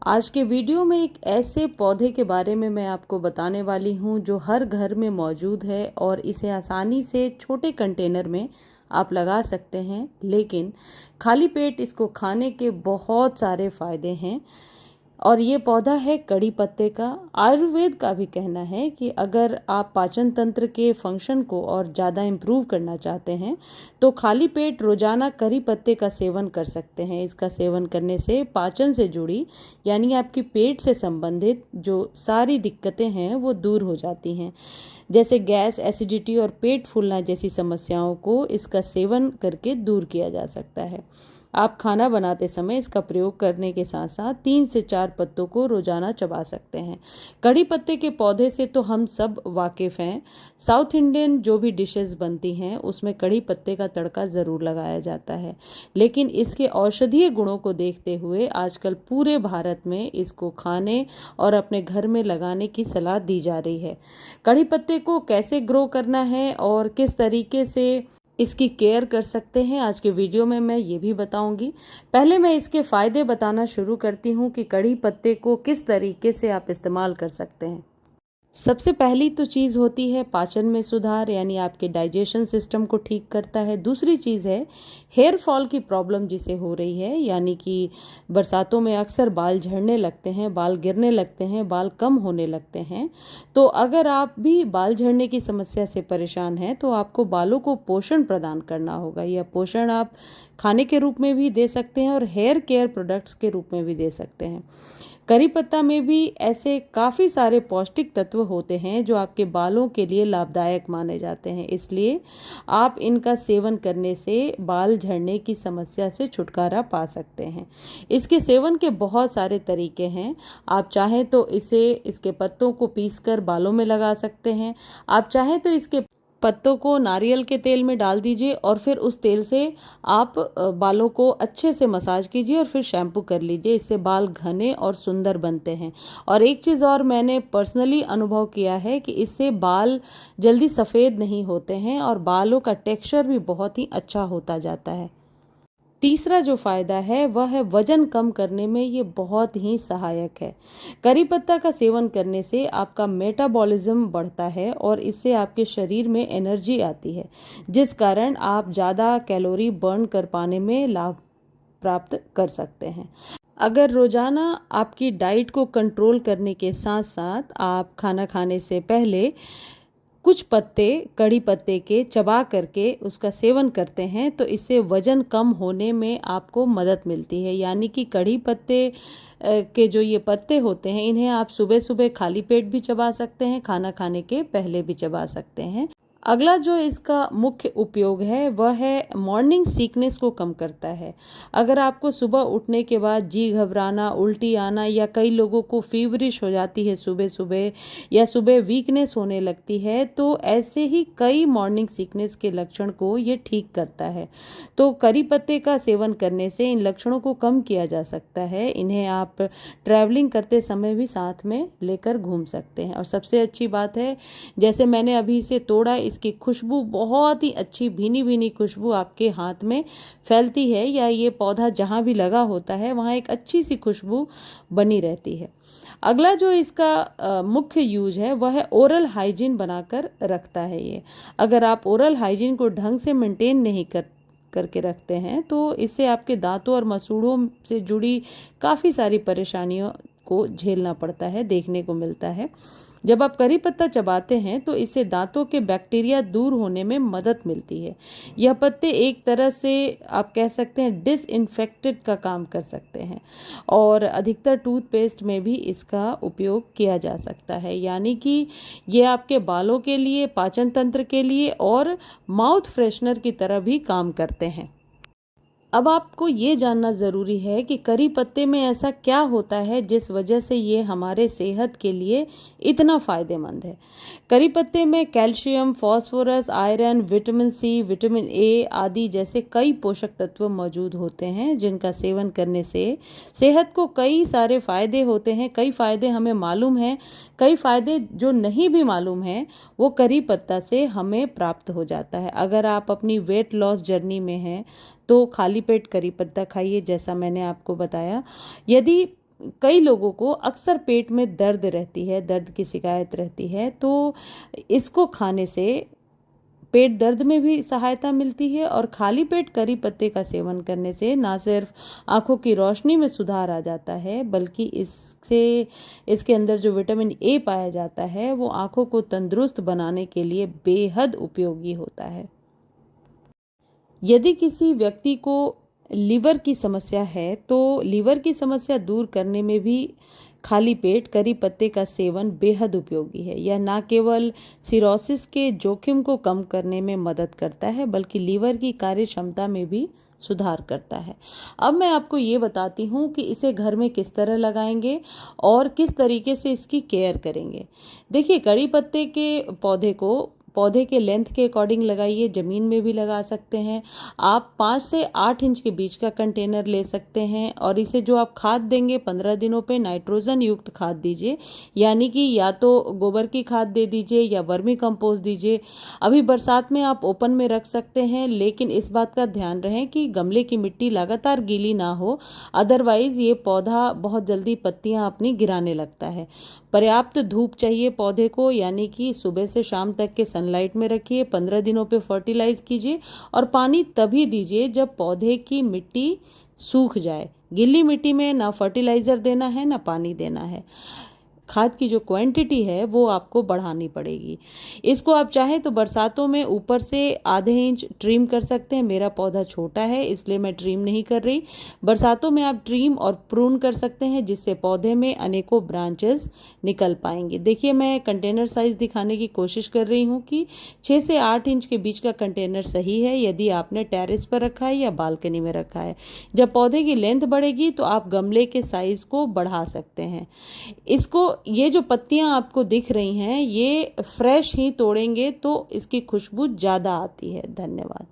आज के वीडियो में एक ऐसे पौधे के बारे में मैं आपको बताने वाली हूँ जो हर घर में मौजूद है और इसे आसानी से छोटे कंटेनर में आप लगा सकते हैं। लेकिन खाली पेट इसको खाने के बहुत सारे फायदे हैं और ये पौधा है कड़ी पत्ते का। आयुर्वेद का भी कहना है कि अगर आप पाचन तंत्र के फंक्शन को और ज़्यादा इम्प्रूव करना चाहते हैं तो खाली पेट रोज़ाना करी पत्ते का सेवन कर सकते हैं। इसका सेवन करने से पाचन से जुड़ी यानी आपकी पेट से संबंधित जो सारी दिक्कतें हैं वो दूर हो जाती हैं, जैसे गैस, एसिडिटी और पेट फूलना जैसी समस्याओं को इसका सेवन करके दूर किया जा सकता है। आप खाना बनाते समय इसका प्रयोग करने के साथ साथ 3 से 4 पत्तों को रोजाना चबा सकते हैं। कड़ी पत्ते के पौधे से तो हम सब वाकिफ़ हैं। साउथ इंडियन जो भी डिशेस बनती हैं उसमें कड़ी पत्ते का तड़का ज़रूर लगाया जाता है, लेकिन इसके औषधीय गुणों को देखते हुए आजकल पूरे भारत में इसको खाने और अपने घर में लगाने की सलाह दी जा रही है। कड़ी पत्ते को कैसे ग्रो करना है और किस तरीके से इसकी केयर कर सकते हैं, आज के वीडियो में मैं ये भी बताऊंगी। पहले मैं इसके फ़ायदे बताना शुरू करती हूँ कि कड़ी पत्ते को किस तरीके से आप इस्तेमाल कर सकते हैं। सबसे पहली तो चीज़ होती है पाचन में सुधार, यानी आपके डाइजेशन सिस्टम को ठीक करता है। दूसरी चीज़ है हेयर फॉल की प्रॉब्लम जिसे हो रही है, यानी कि बरसातों में अक्सर बाल झड़ने लगते हैं, बाल गिरने लगते हैं, बाल कम होने लगते हैं। तो अगर आप भी बाल झड़ने की समस्या से परेशान हैं तो आपको बालों को पोषण प्रदान करना होगा। यह पोषण आप खाने के रूप में भी दे सकते हैं और हेयर केयर प्रोडक्ट्स के रूप में भी दे सकते हैं। करी पत्ता में भी ऐसे काफ़ी सारे पौष्टिक तत्व होते हैं जो आपके बालों के लिए लाभदायक माने जाते हैं, इसलिए आप इनका सेवन करने से बाल झड़ने की समस्या से छुटकारा पा सकते हैं। इसके सेवन के बहुत सारे तरीके हैं। आप चाहें तो इसके पत्तों को पीसकर बालों में लगा सकते हैं। आप चाहें तो इसके पत्तों को नारियल के तेल में डाल दीजिए और फिर उस तेल से आप बालों को अच्छे से मसाज कीजिए और फिर शैम्पू कर लीजिए। इससे बाल घने और सुंदर बनते हैं। और एक चीज़ और मैंने पर्सनली अनुभव किया है कि इससे बाल जल्दी सफ़ेद नहीं होते हैं और बालों का टेक्सचर भी बहुत ही अच्छा होता जाता है। तीसरा जो फ़ायदा है वह है वज़न कम करने में ये बहुत ही सहायक है। करी पत्ता का सेवन करने से आपका मेटाबॉलिज्म बढ़ता है और इससे आपके शरीर में एनर्जी आती है, जिस कारण आप ज़्यादा कैलोरी बर्न कर पाने में लाभ प्राप्त कर सकते हैं। अगर रोज़ाना आपकी डाइट को कंट्रोल करने के साथ साथ आप खाना खाने से पहले कुछ पत्ते कड़ी पत्ते के चबा करके उसका सेवन करते हैं तो इससे वज़न कम होने में आपको मदद मिलती है। यानी कि कड़ी पत्ते के जो ये पत्ते होते हैं इन्हें आप सुबह सुबह खाली पेट भी चबा सकते हैं, खाना खाने के पहले भी चबा सकते हैं। अगला जो इसका मुख्य उपयोग है वह है मॉर्निंग सीकनेस को कम करता है। अगर आपको सुबह उठने के बाद जी घबराना, उल्टी आना या कई लोगों को फीवरिश हो जाती है सुबह सुबह या सुबह वीकनेस होने लगती है, तो ऐसे ही कई मॉर्निंग सीकनेस के लक्षण को ये ठीक करता है। तो करी पत्ते का सेवन करने से इन लक्षणों को कम किया जा सकता है। इन्हें आप ट्रैवलिंग करते समय भी साथ में लेकर घूम सकते हैं। और सबसे अच्छी बात है, जैसे मैंने अभी इसे तोड़ा, इसकी खुशबू बहुत ही अच्छी भीनी भीनी खुशबू आपके हाथ में फैलती है, या ये पौधा जहाँ भी लगा होता है वहाँ एक अच्छी सी खुशबू बनी रहती है। अगला जो इसका मुख्य यूज है वह है ओरल हाइजीन बनाकर रखता है। ये अगर आप ओरल हाइजीन को ढंग से मेंटेन नहीं करके रखते हैं तो इससे आपके दांतों और मसूड़ों से जुड़ी काफ़ी सारी परेशानियों को झेलना पड़ता है, देखने को मिलता है। जब आप करी पत्ता चबाते हैं तो इससे दांतों के बैक्टीरिया दूर होने में मदद मिलती है। यह पत्ते एक तरह से आप कह सकते हैं डिसइंफेक्टेड का काम कर सकते हैं और अधिकतर टूथपेस्ट में भी इसका उपयोग किया जा सकता है। यानी कि ये आपके बालों के लिए, पाचन तंत्र के लिए और माउथ फ्रेशनर की तरह भी काम करते हैं। अब आपको ये जानना ज़रूरी है कि करी पत्ते में ऐसा क्या होता है जिस वजह से ये हमारे सेहत के लिए इतना फ़ायदेमंद है। करी पत्ते में calcium, phosphorus, iron, vitamin C, vitamin A आदि जैसे कई पोषक तत्व मौजूद होते हैं, जिनका सेवन करने से सेहत को कई सारे फ़ायदे होते हैं। कई फ़ायदे हमें मालूम हैं, कई फ़ायदे जो नहीं भी मालूम हैं वो करी पत्ता से हमें प्राप्त हो जाता है। अगर आप अपनी वेट लॉस जर्नी में हैं तो खाली पेट करी पत्ता खाइए, जैसा मैंने आपको बताया। यदि कई लोगों को अक्सर पेट में दर्द रहती है, दर्द की शिकायत रहती है, तो इसको खाने से पेट दर्द में भी सहायता मिलती है और खाली पेट करी पत्ते का सेवन करने से ना सिर्फ आँखों की रोशनी में सुधार आ जाता है, बल्कि इसके अंदर जो विटामिन ए पाया जाता है वो आँखों को तंदुरुस्त बनाने के लिए बेहद उपयोगी होता है। यदि किसी व्यक्ति को लीवर की समस्या है तो लीवर की समस्या दूर करने में भी खाली पेट करी पत्ते का सेवन बेहद उपयोगी है। यह न केवल सिरोसिस के जोखिम को कम करने में मदद करता है बल्कि लीवर की कार्य क्षमता में भी सुधार करता है। अब मैं आपको ये बताती हूँ कि इसे घर में किस तरह लगाएंगे और किस तरीके से इसकी केयर करेंगे। देखिए, कड़ी पत्ते के पौधे के लेंथ के अकॉर्डिंग लगाइए, ज़मीन में भी लगा सकते हैं। आप 5 से 8 इंच के बीच का कंटेनर ले सकते हैं और इसे जो आप खाद देंगे 15 दिनों पे नाइट्रोजन युक्त खाद दीजिए, यानी कि या तो गोबर की खाद दे दीजिए या वर्मी कंपोस्ट दीजिए। अभी बरसात में आप ओपन में रख सकते हैं, लेकिन इस बात का ध्यान रहे कि गमले की मिट्टी लगातार गीली ना हो, अदरवाइज ये पौधा बहुत जल्दी पत्तियां अपनी गिराने लगता है। पर्याप्त धूप चाहिए पौधे को, यानी कि सुबह से शाम तक के सनलाइट में रखिए। 15 दिनों पे फर्टिलाइज कीजिए और पानी तभी दीजिए जब पौधे की मिट्टी सूख जाए। गीली मिट्टी में ना फर्टिलाइजर देना है ना पानी देना है। खाद की जो क्वांटिटी है वो आपको बढ़ानी पड़ेगी। इसको आप चाहें तो बरसातों में ऊपर से आधे इंच ट्रिम कर सकते हैं। मेरा पौधा छोटा है इसलिए मैं ट्रिम नहीं कर रही। बरसातों में आप ट्रिम और प्रून कर सकते हैं, जिससे पौधे में अनेकों ब्रांचेस निकल पाएंगे। देखिए, मैं कंटेनर साइज दिखाने की कोशिश कर रही हूँ कि 6 से 8 इंच के बीच का कंटेनर सही है यदि आपने टेरेस पर रखा है या बालकनी में रखा है। जब पौधे की लेंथ बढ़ेगी तो आप गमले के साइज को बढ़ा सकते हैं। ये जो पत्तियां आपको दिख रही हैं ये फ्रेश ही तोड़ेंगे तो इसकी खुशबू ज़्यादा आती है। धन्यवाद।